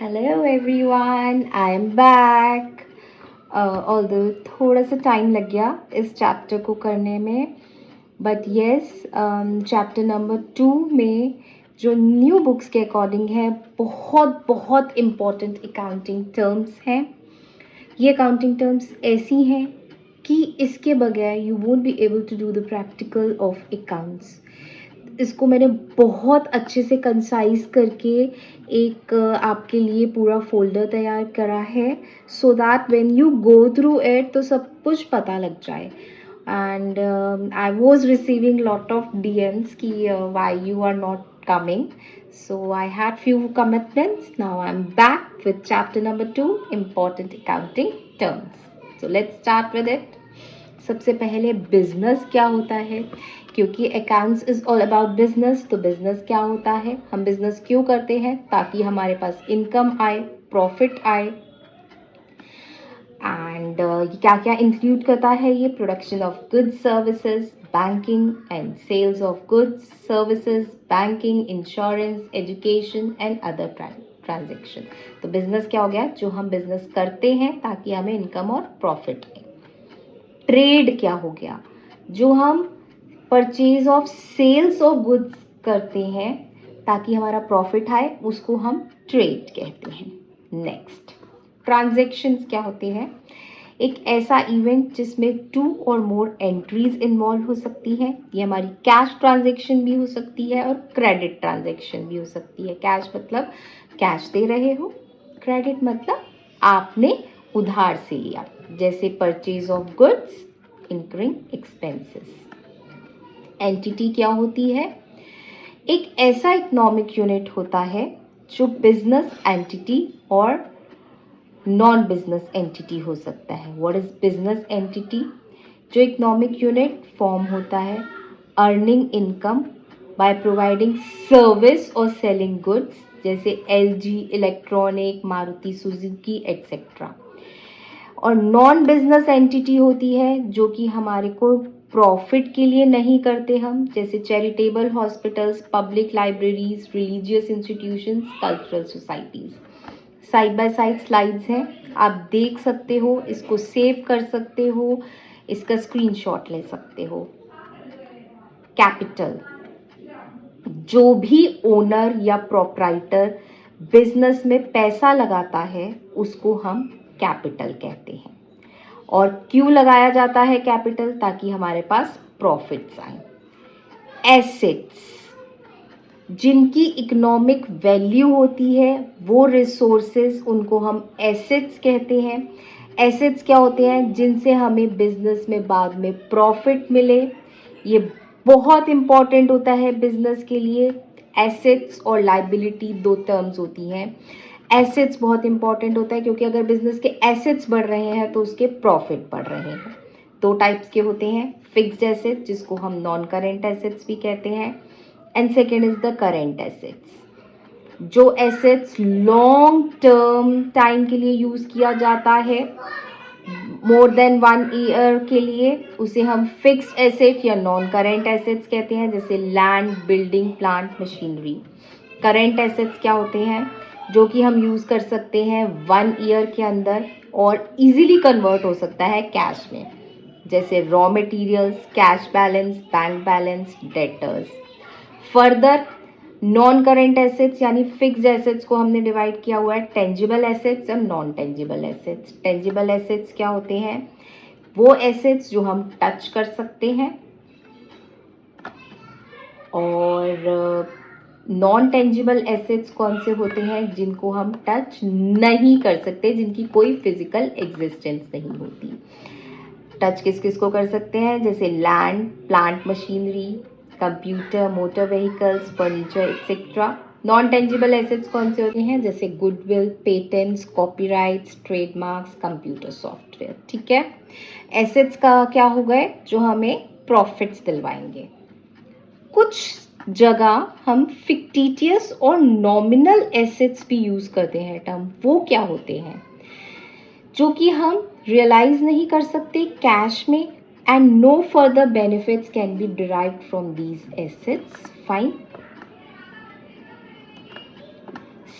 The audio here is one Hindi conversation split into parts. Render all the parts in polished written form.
Hello everyone, I am back. Although थोड़ा सा टाइम लग गया इस चैप्टर को करने में, बट येस, चैप्टर नंबर 2 में जो न्यू बुक्स के अकॉर्डिंग है बहुत बहुत इम्पॉर्टेंट अकाउंटिंग टर्म्स हैं। ये अकाउंटिंग टर्म्स ऐसी हैं कि इसके बगैर you won't be able to do the practical of accounts. इसको मैंने बहुत अच्छे से कंसाइज करके एक आपके लिए पूरा फोल्डर तैयार करा है, so that when you go through it तो सब कुछ पता लग जाए। And I was receiving lot of DMs कि why you are not coming, so I had few commitments. Now I'm back with chapter number 2, important accounting terms. So let's start with it. सबसे पहले बिजनेस क्या होता है, क्योंकि accounts is all about business. तो बिजनेस क्या होता है, हम बिजनेस क्यों करते हैं, ताकि हमारे पास इनकम आए, प्रॉफिट आए। एंड क्या क्या इंक्लूड करता है ये, production of goods services, banking and sales of goods services, banking, insurance, education and other transaction. तो बिजनेस क्या हो गया, जो हम बिजनेस करते हैं ताकि हमें इनकम और प्रॉफिट आए। ट्रेड क्या हो गया, जो हम purchase of sales of goods करते हैं ताकि हमारा प्रॉफिट आए, उसको हम ट्रेड कहते हैं। नेक्स्ट, ट्रांजैक्शंस क्या होते हैं, एक ऐसा इवेंट जिसमें 2 और मोर एंट्रीज इन्वॉल्व हो सकती है। ये हमारी कैश ट्रांजैक्शन भी हो सकती है और क्रेडिट ट्रांजैक्शन भी हो सकती है। कैश मतलब कैश दे रहे हो, क्रेडिट मतलब आपने उधार से लिया, जैसे purchase of goods, incurring expenses. Entity क्या होती है, एक ऐसा इकोनॉमिक यूनिट होता है जो बिजनेस एंटिटी और नॉन बिजनेस एंटिटी हो सकता है। व्हाट इज बिजनेस एंटिटी, जो इकोनॉमिक यूनिट फॉर्म होता है earning income by providing service और सेलिंग गुड्स, जैसे LG electronic, Maruti Suzuki etcetera. और नॉन बिजनेस एंटिटी होती है जो कि हमारे को प्रॉफिट के लिए नहीं करते हम, जैसे charitable hospitals, public libraries, religious institutions, cultural societies. Side by side slides हैं, आप देख सकते हो, इसको सेव कर सकते हो, इसका स्क्रीनशॉट ले सकते हो। कैपिटल, जो भी ओनर या प्रोप्राइटर बिजनेस में पैसा लगाता है उसको हम कैपिटल कहते हैं। और क्यों लगाया जाता है कैपिटल, ताकि हमारे पास प्रॉफिट्स आए। एसेट्स, जिनकी इकोनॉमिक वैल्यू होती है, वो रिसोर्सेज, उनको हम एसेट्स कहते हैं। एसेट्स क्या होते हैं, जिनसे हमें बिजनेस में बाद में प्रॉफिट मिले। ये बहुत इंपॉर्टेंट होता है बिजनेस के लिए। एसेट्स और लाइबिलिटी 2 टर्म्स होती हैं। एसेट्स बहुत इंपॉर्टेंट होता है क्योंकि अगर बिजनेस के एसेट्स बढ़ रहे हैं तो उसके प्रॉफिट बढ़ रहे हैं। 2 टाइप्स के होते हैं, फिक्स्ड एसेट्स जिसको हम नॉन करेंट एसेट्स भी कहते हैं, and second is the current assets. जो एसेट्स लॉन्ग टर्म टाइम के लिए यूज किया जाता है, मोर देन 1 ईयर के लिए, उसे हम फिक्स्ड एसेट या नॉन करेंट एसेट्स कहते हैं, जैसे land, building, plant, machinery. Current assets क्या होते हैं, जो कि हम यूज कर सकते हैं 1 ईयर के अंदर और इजीली कन्वर्ट हो सकता है कैश में, जैसे raw materials, cash balance, bank balance, debtors. Further non current assets यानी फिक्स्ड एसेट्स को हमने डिवाइड किया हुआ है टेंजिबल एसेट्स और non tangible assets. Tangible assets क्या होते हैं, वो एसेट्स जो हम टच कर सकते हैं, और नॉन टेंजिबल एसेट्स कौन से होते हैं, जिनको हम टच नहीं कर सकते, जिनकी कोई फिजिकल एग्जिस्टेंस नहीं होती। टच किस किस को कर सकते हैं, जैसे land, plant, machinery, computer, motor vehicles, furniture etcetera. Non tangible assets कौन से होते हैं, जैसे goodwill, patents, copyrights, trademarks, computer software. ठीक है, एसेट्स का क्या हो गए, जो हमें प्रॉफिट्स दिलवाएंगे। कुछ जगह हम फिक्टिटियस और नॉमिनल एसेट्स भी यूज करते हैं टर्म। वो क्या होते हैं, जो कि हम रियलाइज नहीं कर सकते कैश में, and no further benefits can be derived from these assets. Fine.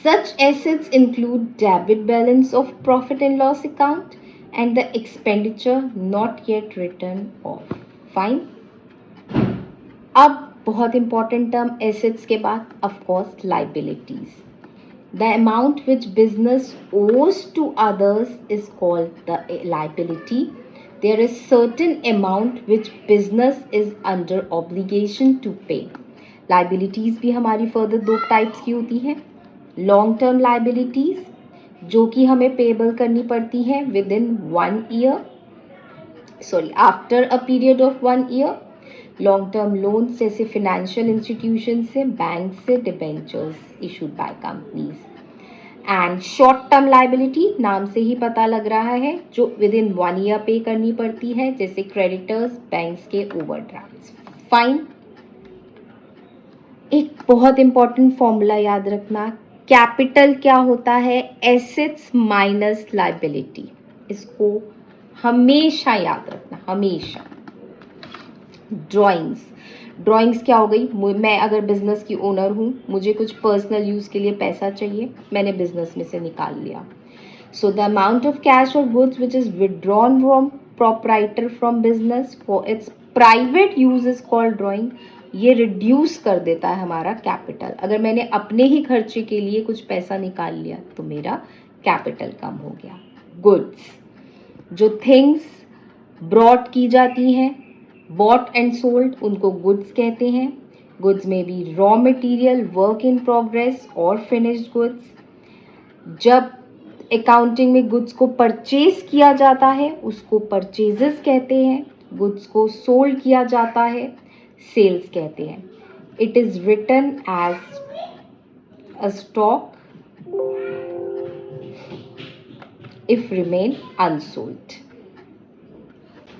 Such assets include debit balance of profit and loss account and the expenditure not yet written off. Fine. अब बहुत इंपॉर्टेंट टर्म एसेट्स के बाद of course liabilities. The amount which business owes to others is called the liability. There is certain amount which business is under obligation to pay. Liabilities भी हमारी फर्दर दो टाइप्स की होती हैं. लॉन्ग टर्म लाइबिलिटीज जो कि हमें पेबल करनी पड़ती है with in 1 year, sorry after a period of 1 year. Long term loans जैसे फाइनेंशियल इंस्टीट्यूशन से, बैंक से, debentures issued by companies. And short term liability नाम से ही पता लग रहा है जो विद इन 1 ईयर पे करनी पड़ती है, जैसे क्रेडिटर्स, बैंक्स के ओवरड्राफ्ट्स. फाइन. एक बहुत इंपॉर्टेंट फॉर्मूला याद रखना, कैपिटल क्या होता है? Assets minus liability. इसको हमेशा याद रखना, हमेशा. ड्राइंग्स क्या हो गई? मैं अगर बिजनेस की ओनर हूँ, मुझे कुछ पर्सनल यूज के लिए पैसा चाहिए, मैंने बिजनेस में से निकाल लिया. So the amount of cash और goods which is withdrawn from proprietor from business for its private use is called drawing. ये रिड्यूस कर देता है हमारा कैपिटल. अगर मैंने अपने ही खर्चे के लिए कुछ पैसा निकाल लिया तो मेरा कैपिटल कम हो गया. गुड्स, जो थिंग्स ब्रॉट की जाती हैं, बॉट एंड सोल्ड, उनको गुड्स कहते हैं. गुड्स में भी raw material, work in progress और फिनिश्ड गुड्स. जब अकाउंटिंग में गुड्स को परचेज किया जाता है उसको परचेजेस कहते हैं. गुड्स को सोल्ड किया जाता है सेल्स कहते हैं. It is written as a stock if remain unsold.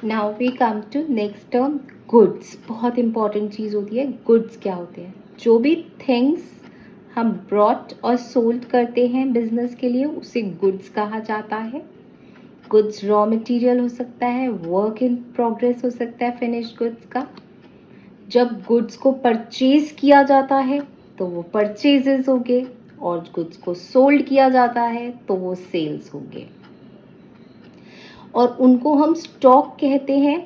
Now we come to next term, goods. बहुत इंपॉर्टेंट चीज होती है. गुड्स क्या होते हैं? जो भी थिंग्स हम ब्रॉट और सोल्ड करते हैं बिजनेस के लिए उसे गुड्स कहा जाता है. गुड्स रॉ मटेरियल हो सकता है, वर्क इन प्रोग्रेस हो सकता है फिनिश्ड गुड्स का. जब गुड्स को परचेज किया जाता है तो वो परचेजेस हो गए, और गुड्स को सोल्ड किया जाता है तो वो सेल्स हो गए. और उनको हम स्टॉक कहते हैं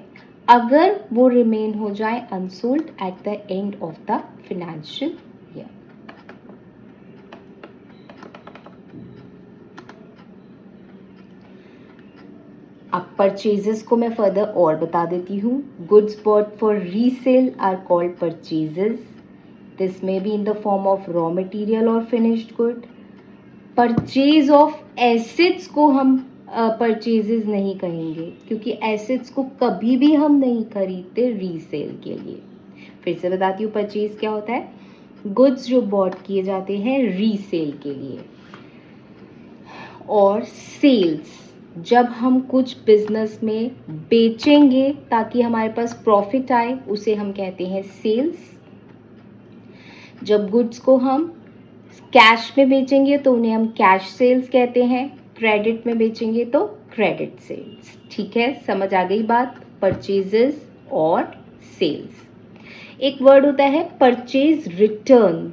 अगर वो रिमेन हो जाए unsold at the end of the financial year. अब परचेजेस को मैं फर्दर और बता देती हूँ. Goods bought for resale are called purchases. This may be in the form of raw material और finished good. Purchase of assets को हम परचेजेस नहीं कहेंगे क्योंकि एसेट्स को कभी भी हम नहीं खरीदते रीसेल के लिए. फिर से बताती हूँ परचेज क्या होता है. गुड्स जो बॉट किए जाते हैं रीसेल के लिए. और सेल्स, जब हम कुछ बिजनेस में बेचेंगे ताकि हमारे पास प्रॉफिट आए उसे हम कहते हैं सेल्स. जब गुड्स को हम कैश में बेचेंगे तो उन्हें हम कैश सेल्स कहते हैं. क्रेडिट में बेचेंगे तो क्रेडिट सेल्स. ठीक है, समझ आ गई बात. परचेजेस और सेल्स. एक वर्ड होता है परचेज रिटर्न,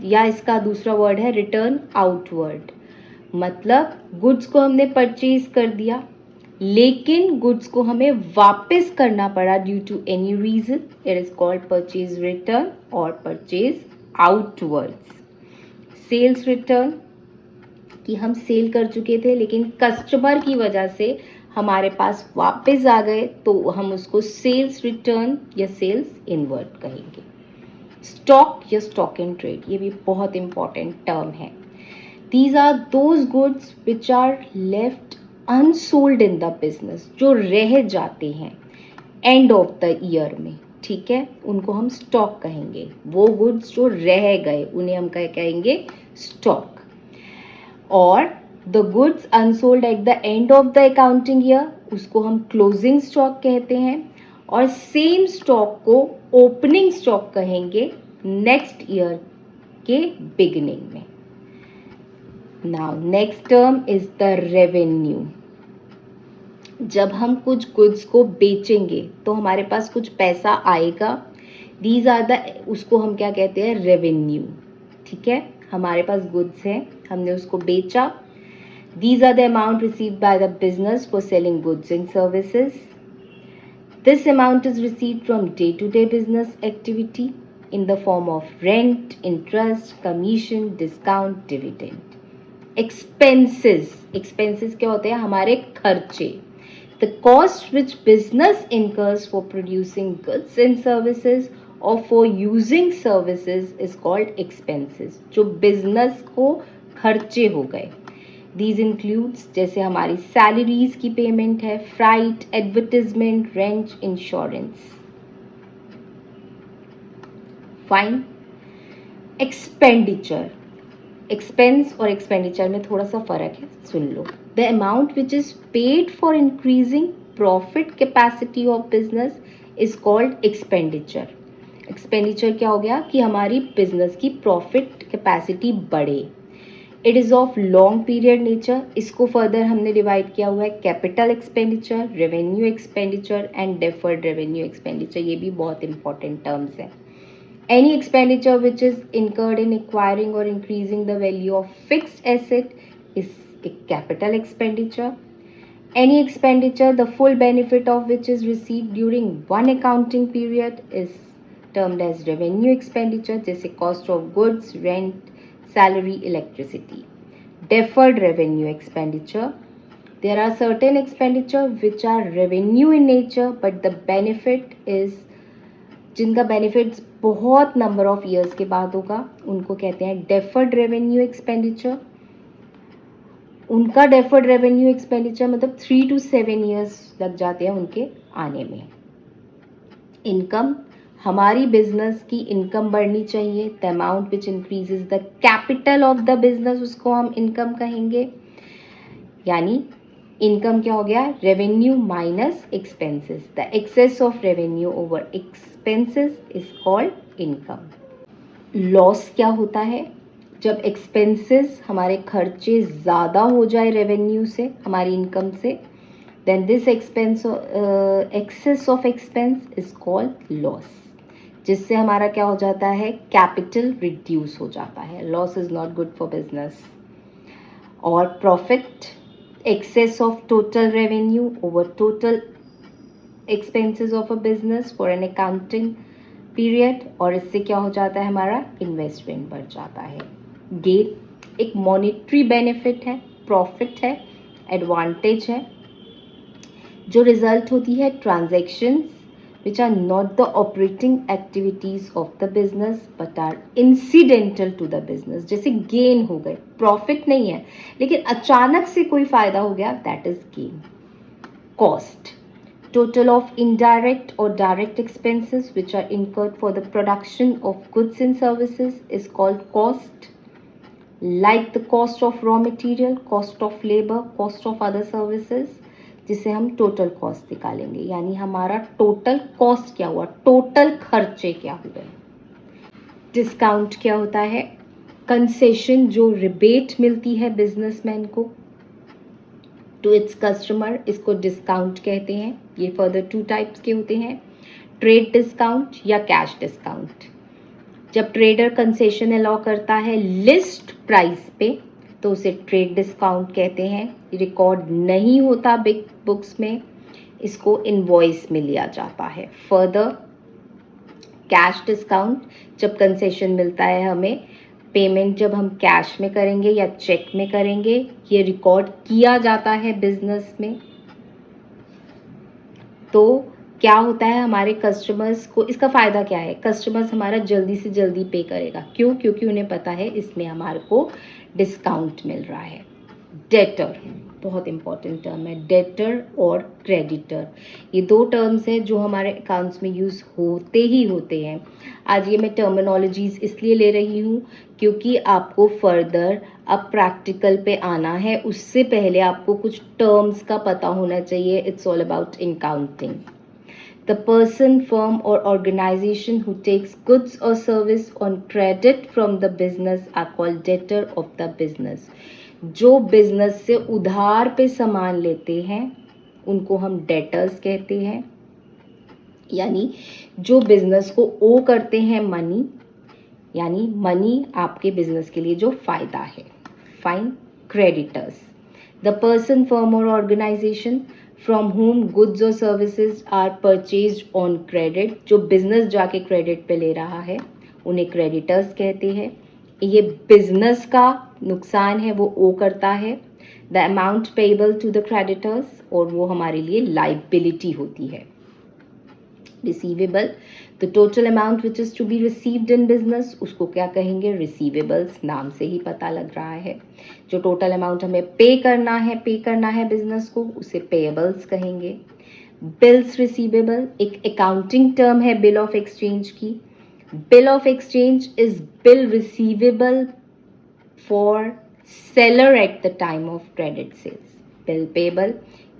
या इसका दूसरा वर्ड है रिटर्न आउटवर्ड. मतलब गुड्स को हमने परचेज कर दिया लेकिन गुड्स को हमें वापस करना पड़ा due to any reason. It is called purchase return और परचेज आउटवर्ड्स. सेल्स रिटर्न कि हम सेल कर चुके थे लेकिन कस्टमर की वजह से हमारे पास वापस आ गए तो हम उसको सेल्स रिटर्न या सेल्स इनवर्ट कहेंगे. स्टॉक या स्टॉक इन ट्रेड, ये भी बहुत इंपॉर्टेंट टर्म है. These are those goods which are left unsold in the business, जो रह जाते हैं एंड ऑफ द ईयर में. ठीक है, उनको हम स्टॉक कहेंगे. वो गुड्स जो रह गए उन्हें हम कहेंगे स्टॉक. और the goods unsold at the end of the accounting year उसको हम क्लोजिंग स्टॉक कहते हैं. और सेम स्टॉक को ओपनिंग स्टॉक कहेंगे नेक्स्ट ईयर के बिगिनिंग में. Now next term is the revenue. जब हम कुछ गुड्स को बेचेंगे तो हमारे पास कुछ पैसा आएगा. These are the, उसको हम क्या कहते हैं? रेवेन्यू. ठीक है, हमारे पास गुड्स है, हमने उसको बेचा. These are the amount received by the business for selling goods and services. This amount is received from day-to-day business activity in the form of rent, interest, commission, discount, dividend. Expenses क्या होते हैं? हमारे खर्चे. The cost which business incurs for producing goods and services or for using services is called expenses. जो business को खर्चे हो गए. These includes जैसे हमारी सैलरीज की पेमेंट है, freight, advertisement, rent, insurance. Fine. Expenditure. Expense और एक्सपेंडिचर में थोड़ा सा फर्क है, सुन लो. The amount which is paid for increasing profit capacity of business is called expenditure. Expenditure क्या हो गया कि हमारी बिजनेस की प्रॉफिट कैपेसिटी बढ़े. It is of long period nature. इसको फर्दर हमने डिवाइड किया हुआ है capital expenditure, revenue expenditure and deferred revenue expenditure. ये भी बहुत इंपॉर्टेंट टर्म्स हैं. Any expenditure which is incurred in acquiring or increasing the value of fixed asset is a capital expenditure. Any expenditure the full benefit of which is received during one accounting period is termed as revenue expenditure, जैसे cost of goods, rent, salary, electricity. Deferred revenue expenditure. There are certain expenditure which are revenue in nature but the benefit is जिनका बेनिफिट्स बहुत नंबर ऑफ ईयर्स के बाद होगा, उनको कहते हैं डेफर्ड रेवेन्यू एक्सपेंडिचर. उनका डेफर्ड रेवेन्यू एक्सपेंडिचर मतलब 3 to 7 ईयर्स लग जाते हैं उनके आने में. इनकम. हमारी बिजनेस की इनकम बढ़नी चाहिए. The amount which increases the capital of the business, उसको हम इनकम कहेंगे. यानी इनकम क्या हो गया? Revenue minus expenses. The excess of revenue over expenses is called income. Loss क्या होता है? जब एक्सपेंसेस, हमारे खर्चे ज़्यादा हो जाए रेवेन्यू से, हमारी इनकम से, then this excess of expense is called loss, जिससे हमारा क्या हो जाता है? कैपिटल रिड्यूस हो जाता है. Loss is not good for business. और profit, excess of total revenue over total expenses of a business for an accounting period, और इससे क्या हो जाता है? हमारा इन्वेस्टमेंट बढ़ जाता है. गेन एक मॉनेटरी बेनिफिट है, प्रॉफिट है, एडवांटेज है, जो रिजल्ट होती है transactions which are not the operating activities of the business but are incidental to the business. जैसे गेन हो गए, प्रॉफिट नहीं है लेकिन अचानक से कोई फायदा हो गया, that is gain. Cost. Total of indirect or direct expenses which are incurred for the production of goods and services is called cost. Like the cost of raw material, cost of labor, cost of other services, जिसे हम टोटल कॉस्ट निकालेंगे. यानी हमारा टोटल कॉस्ट क्या हुआ, टोटल खर्चे क्या हुए. डिस्काउंट क्या होता है? कंसेशन, जो रिबेट मिलती है बिजनेसमैन को टू इट्स कस्टमर, इसको डिस्काउंट कहते हैं. ये फर्दर 2 टाइप्स के होते हैं, ट्रेड डिस्काउंट या कैश डिस्काउंट. जब ट्रेडर कंसेशन अलाउ करता है लिस्ट प्राइस पे तो उसे ट्रेड डिस्काउंट कहते हैं. रिकॉर्ड नहीं होता बिग बुक्स में, इसको इनवॉइस में लिया जाता है. फर्दर कैश डिस्काउंट, जब कंसेशन मिलता है हमें, पेमेंट जब हम कैश में करेंगे या चेक में करेंगे, ये रिकॉर्ड किया जाता है बिजनेस में. तो क्या होता है? हमारे कस्टमर्स को इसका फ़ायदा क्या है? कस्टमर्स हमारा जल्दी से जल्दी पे करेगा. क्यों? क्योंकि उन्हें पता है इसमें हमारे को डिस्काउंट मिल रहा है. डेटर बहुत इंपॉर्टेंट टर्म है, डेटर और क्रेडिटर. ये 2 टर्म्स हैं जो हमारे अकाउंट्स में यूज़ होते ही होते हैं. आज ये मैं टर्मिनोलॉजीज इसलिए ले रही हूँ क्योंकि आपको फर्दर अब प्रैक्टिकल पे आना है, उससे पहले आपको कुछ टर्म्स का पता होना चाहिए. It's all about accounting. The person, firm or organization who takes goods or service on credit from the business are called debtor of the business. जो बिजनेस से उधार पे सामान लेते हैं उनको हम डेटर्स कहते हैं. यानी जो बिजनेस को ओ करते हैं मनी, यानी मनी आपके बिजनेस के लिए जो फायदा है. Fine. Creditors. The person, firm और ऑर्गेनाइजेशन फ्रॉम होम गुड्स और services are purchased on credit. जो बिजनेस जाके क्रेडिट पे ले रहा है उन्हें क्रेडिटर्स कहते हैं. ये बिजनेस का नुकसान है वो ओ करता है. The amount payable to the creditors, और वो हमारे लिए लाइबिलिटी होती है. Receivable, the total amount which is to be received in business, उसको क्या कहेंगे? रिसीवेबल्स. नाम से ही पता लग रहा है जो टोटल अमाउंट हमें पे करना है बिजनेस को, उसे पेएबल्स कहेंगे. बिल्स रिसीवेबल एक अकाउंटिंग टर्म है बिल ऑफ एक्सचेंज की. Bill of exchange is bill receivable for seller at the time of credit sales. Bill payable,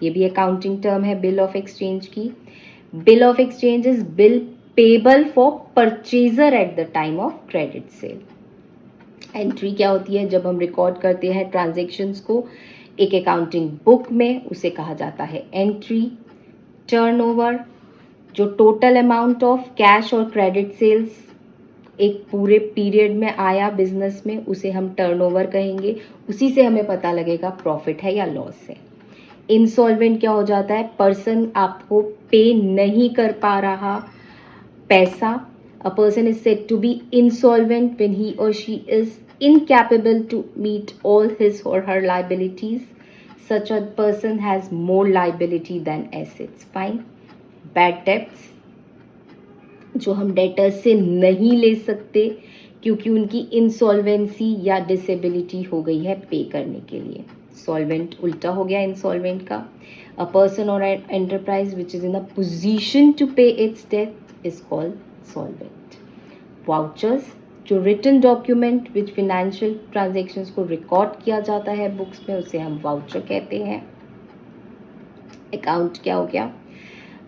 ये भी अकाउंटिंग टर्म है बिल ऑफ एक्सचेंज की. Bill of exchange is bill payable for purchaser eight the time of credit sale. Entry क्या होती है? जब हम रिकॉर्ड करते हैं ट्रांजेक्शन्स को एक अकाउंटिंग बुक में, उसे कहा जाता है एंट्री. टर्नओवर, जो टोटल अमाउंट ऑफ कैश और क्रेडिट सेल्स एक पूरे पीरियड में आया बिजनेस में, उसे हम टर्नओवर कहेंगे. उसी से हमें पता लगेगा प्रॉफिट है या लॉस है. इंसॉल्वेंट क्या हो जाता है? पर्सन आपको पे नहीं कर पा रहा पैसा. A person is said to be insolvent when he or she is incapable to meet all his or her liabilities. Such a person has more liability than assets. Fine. Bad debts, जो हम डेटर्स से नहीं ले सकते क्योंकि उनकी इंसॉल्वेंसी या डिसेबिलिटी हो गई है पे करने के लिए. सॉल्वेंट उल्टा हो गया इंसॉल्वेंट का. A person or enterprise which is in a position to pay its debt is called solvent. Vouchers, जो written document which financial transactions को रिकॉर्ड किया जाता है बुक्स में, उसे हम वाउचर कहते हैं. अकाउंट क्या हो गया?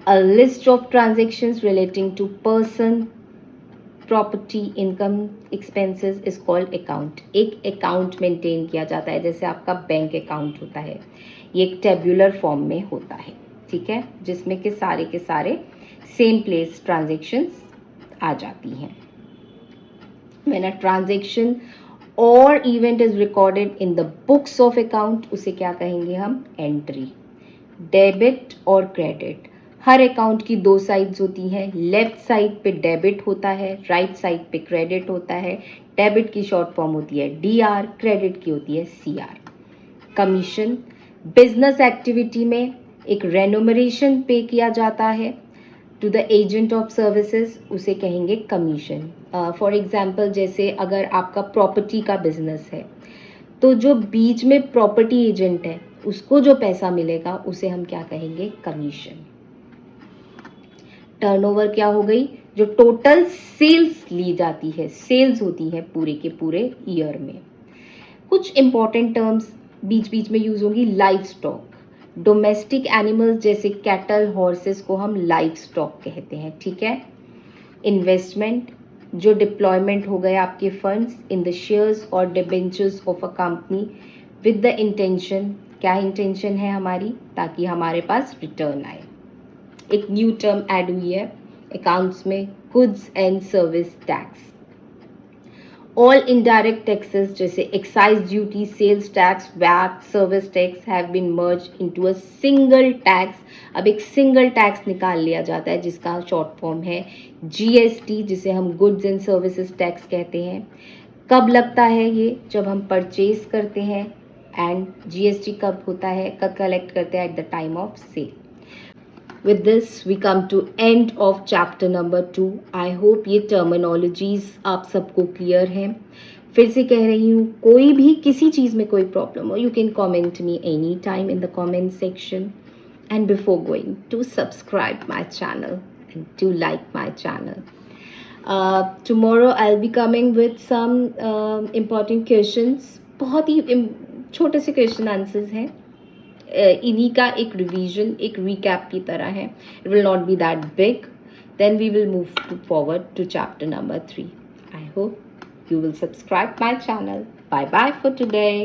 A list of transactions relating to person, property, income, expenses is called account. एक अकाउंट मेंटेन किया जाता है जैसे आपका बैंक अकाउंट होता है. ये एक टेब्यूलर फॉर्म में होता है, ठीक है, जिसमें के सारे सेम प्लेस ट्रांजेक्शन्स आ जाती हैं. When a transaction or event is recorded in the books of account, उसे क्या कहेंगे हम? एंट्री. डेबिट और क्रेडिट, हर अकाउंट की दो साइड्स होती हैं. लेफ्ट साइड पे डेबिट होता है, राइट साइड पे क्रेडिट होता है. डेबिट की शॉर्ट फॉर्म होती है DR, क्रेडिट की होती है CR. कमीशन, बिजनेस एक्टिविटी में एक रेन्यूमरेशन पे किया जाता है to the agent of services, उसे कहेंगे कमीशन. फॉर एग्जाम्पल, जैसे अगर आपका प्रॉपर्टी का बिजनेस है तो जो बीच में प्रॉपर्टी एजेंट है उसको जो पैसा मिलेगा उसे हम क्या कहेंगे? कमीशन. टर्नओवर क्या हो गई? जो टोटल सेल्स ली जाती है, सेल्स होती है पूरे के पूरे ईयर में. कुछ इंपॉर्टेंट टर्म्स बीच बीच में यूज होंगी. लाइव स्टॉक, डोमेस्टिक एनिमल्स जैसे कैटल, हॉर्सेस को हम लाइव स्टॉक कहते हैं, ठीक है. इन्वेस्टमेंट, जो डिप्लॉयमेंट हो गए आपके फंड्स इन द शेयर्स और debentures of a company with the intention, क्या इंटेंशन है हमारी? ताकि हमारे पास रिटर्न आए. एक न्यू टर्म ऐड हुई है अकाउंट्स में, goods and service tax. All indirect taxes जैसे excise duty, sales tax, VAT, service tax have been merge into a single tax. अब एक सिंगल टैक्स निकाल लिया जाता है जिसका शॉर्ट फॉर्म है GST, जिसे हम गुड्स एंड सर्विसेज टैक्स कहते हैं. कब लगता है ये? जब हम परचेज करते हैं. एंड GST कब होता है, कब कलेक्ट करते हैं? At the time of sale. With this we come to end of chapter number 2. I hope ये terminologies आप सबको clear हैं. फिर से कह रही हूँ, कोई भी किसी चीज़ में कोई प्रॉब्लम हो, you can comment me any time in the comment section. And before going, to subscribe my channel and to like my channel. Tomorrow I'll be coming with some important questions. बहुत ही छोटे से क्वेश्चन आंसर्स हैं. इन्हीं का एक रिवीजन, एक रिकैप की तरह है. It will not be that big. Then we will move forward to chapter number 3. I hope you will subscribe my channel. Bye bye for today.